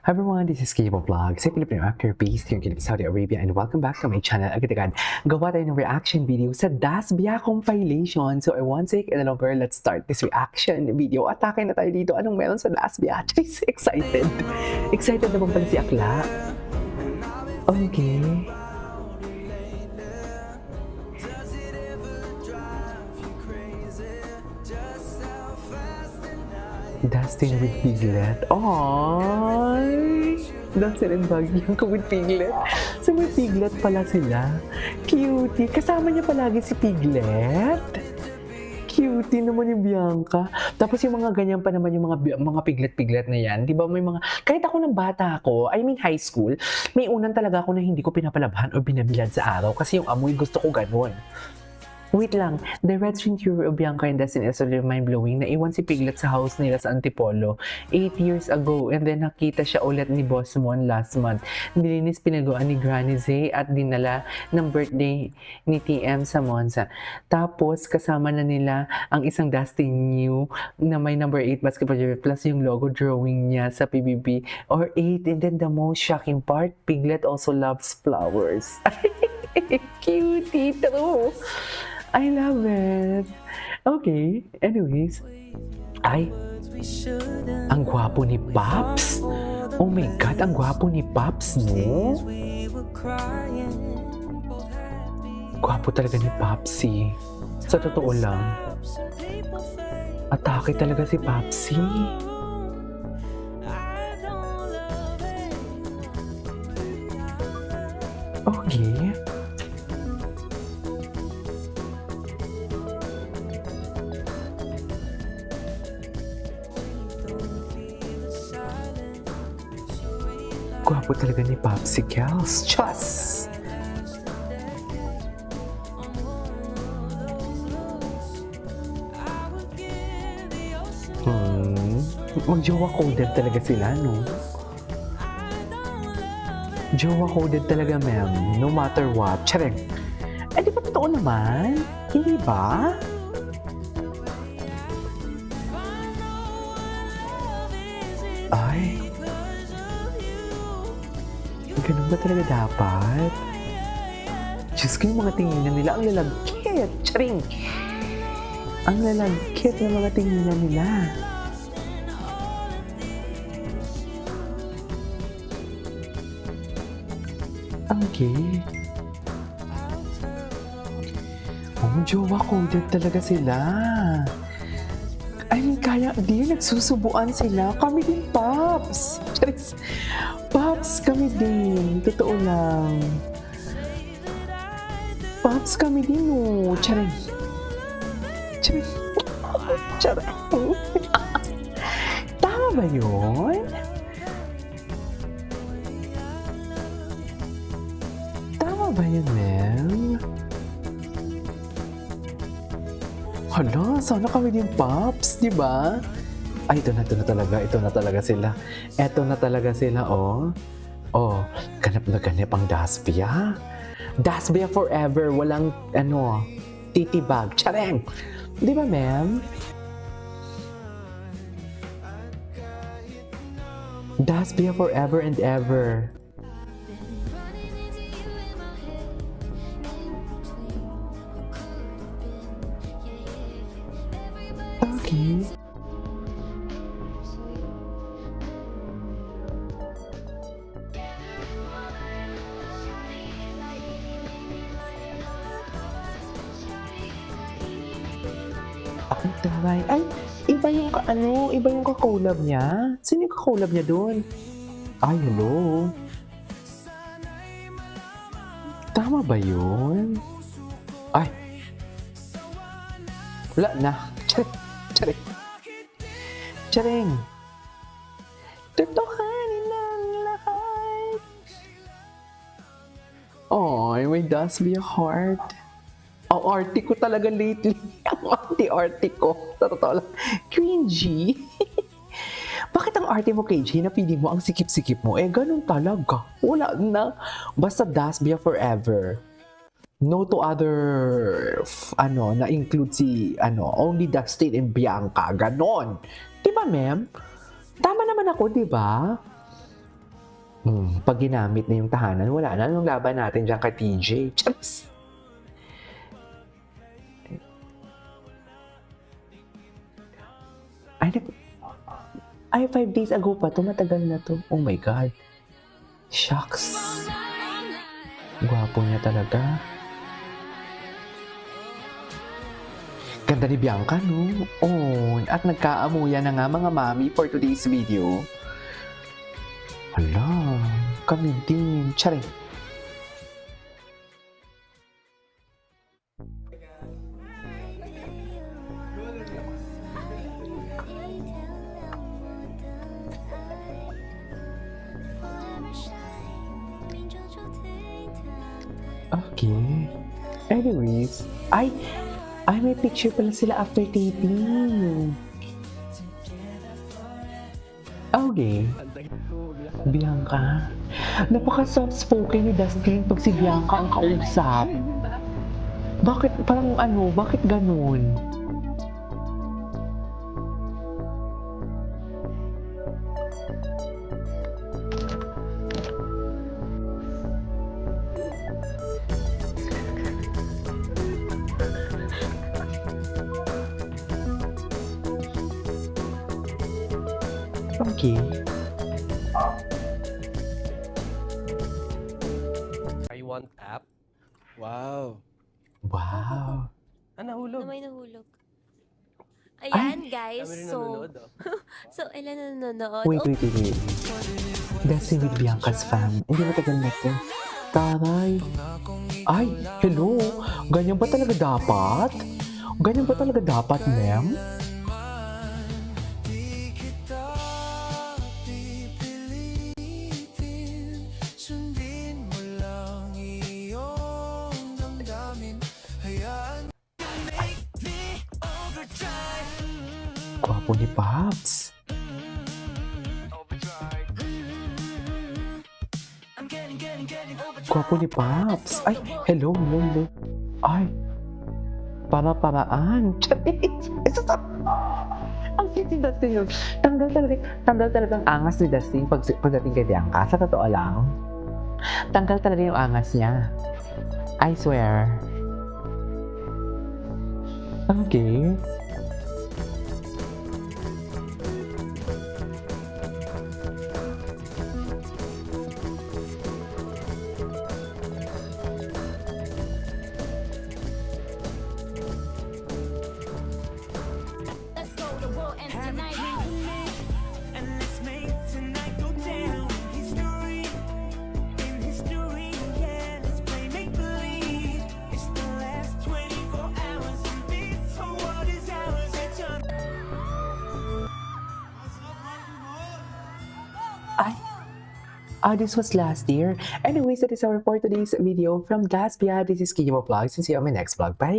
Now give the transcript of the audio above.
Hi everyone, this is Kibo Vlog, si Filipino actor based here in Saudi Arabia, and welcome back to my channel. Agad-agad, gawa tayo ng reaction video sa Dasbia compilation. So I won't take any longer, let's start this reaction video. Atake na tayo dito. Anong meron sa Dasbia? Just excited. Excited na bang pala si Akla? Okay. Dustin with Piglet. Aww! Dustin and Baguio with Piglet. So may Piglet pala sila. Cutie. Kasama niya palagi si Piglet. Cutie naman yung Bianca. Tapos yung mga ganyan pa naman yung mga piglet-piglet na yan. Di ba may mga... Kahit ako ng bata ako, I mean high school, may unan talaga ako na hindi ko pinapalabhan o binabilad sa araw kasi yung amoy gusto ko ganun. Wait lang, the red string theory of Bianca and Dustin is really mind-blowing. Naiwan si Piglet sa house nila sa Antipolo 8 years ago and then nakita siya ulit ni Boss Mon last month. Nilinis pinaguan ni Granny Zay at dinala ng birthday ni TM sa Monza. Tapos kasama na nila ang isang Dustin new na may number 8 basketball jersey plus yung logo drawing niya sa PBB or 8. And then the most shocking part, Piglet also loves flowers. Cutie, true. I love it. Okay, anyways. Ay, ang gwapo ni Pops. Oh my God, ang gwapo ni Pops, no? Gwapo talaga ni Popsy. Sa totoo lang. Atake talaga si Popsy. Okay. Gwapo talaga ni Popsicles. Chas! Mag-jowa coded talaga sila, no? Jowa coded talaga, ma'am. No matter what. Tsareng. Eh, di ba totoo naman? Hindi ba? Ay. Ganun ba talaga dapat? Diyos ko, yung mga tinginan nila, ang lalagkit! Charing! Ang lalagkit ng mga tinginan nila. Okay. Oh, jowa coded talaga sila. I mean, kaya, di, nagsusubuan sila. Kami din, Pops! Charis! Pops, kami din. Totoo lang. Pops, kami din, oh. Charing. Charing. Charing. Tama ba yun? Tama ba yun, ma'am? Hala, sana kami din, Pops, di ba? Ay, ito na talaga sila. Ito na talaga sila, oh. Oh, ganap na ganap ang Dasbia. Dasbia forever, walang, titibag. Chareng! Di ba, ma'am? Dasbia forever and ever. Okay. Ang taray. Ay, iba yung ka-collab niya. Sino yung ka-collab niya doon? Ay, hello. Tama ba yun? Ay. Wala na. Charing. Charing. Totohanin ang lahat. Ay, may Dasbia heart. Ang arte ko talaga lately. Ang arte ko. Sa totoo lang. Cringy. Bakit ang arte mo, KJ, napili mo ang sikip-sikip mo? Eh, ganun talaga. Wala na. Basta Dasbia forever. No to other, na-include si, only Dustin and Bianca. Ganon. Di ba, ma'am? Tama naman ako, di ba? Pag ginamit na yung tahanan, wala na. Anong laban natin dyan kay TJ? Chaps! Ay, 5 days ago pa to. Matagal na to. Oh my God. Shucks. Gwapo niya talaga. Ganda ni Bianca, no? Oh, at nagkaamuyan na nga mga mami for today's video. Hala, kami din. Charing. Okay. Anyways, ay, may picture pala sila after taping. Okay. Bianca. Napaka-soft spoken ni Dustin pag si Bianca ang kausap. Bakit, parang bakit ganun? Okay. I want app. Wow. Wow. Nahulog. Na may nahulog. Ayan, guys. Kami rin So, nanonood, oh. ilan na nanonood? Wait. Dustin with Bianca's fam. Hindi matagal na to. Taray. Ay, hello. Ganyan ba talaga dapat? Ganyan ba talaga dapat, ma'am? Gwapo ni Pops. Gwapo ni Pops. Ay, hello. Ay, para-paraan. Ang cute ni Dustin yun. Tanggal talagang angas ni Dustin pagdating kay Bianca. Sa totoo lang. Tanggal talaga yung angas niya. I swear. Okay. Let's go, the world ends tonight. And let's make tonight go down in history. In history, yeah, let's play make believe. It's the last 24 hours, and this whole world is ours. It's your This was last year. Anyways, that is our for today's video from Gaspia. This is Kimo Vlogs and see you on my next vlog. Bye!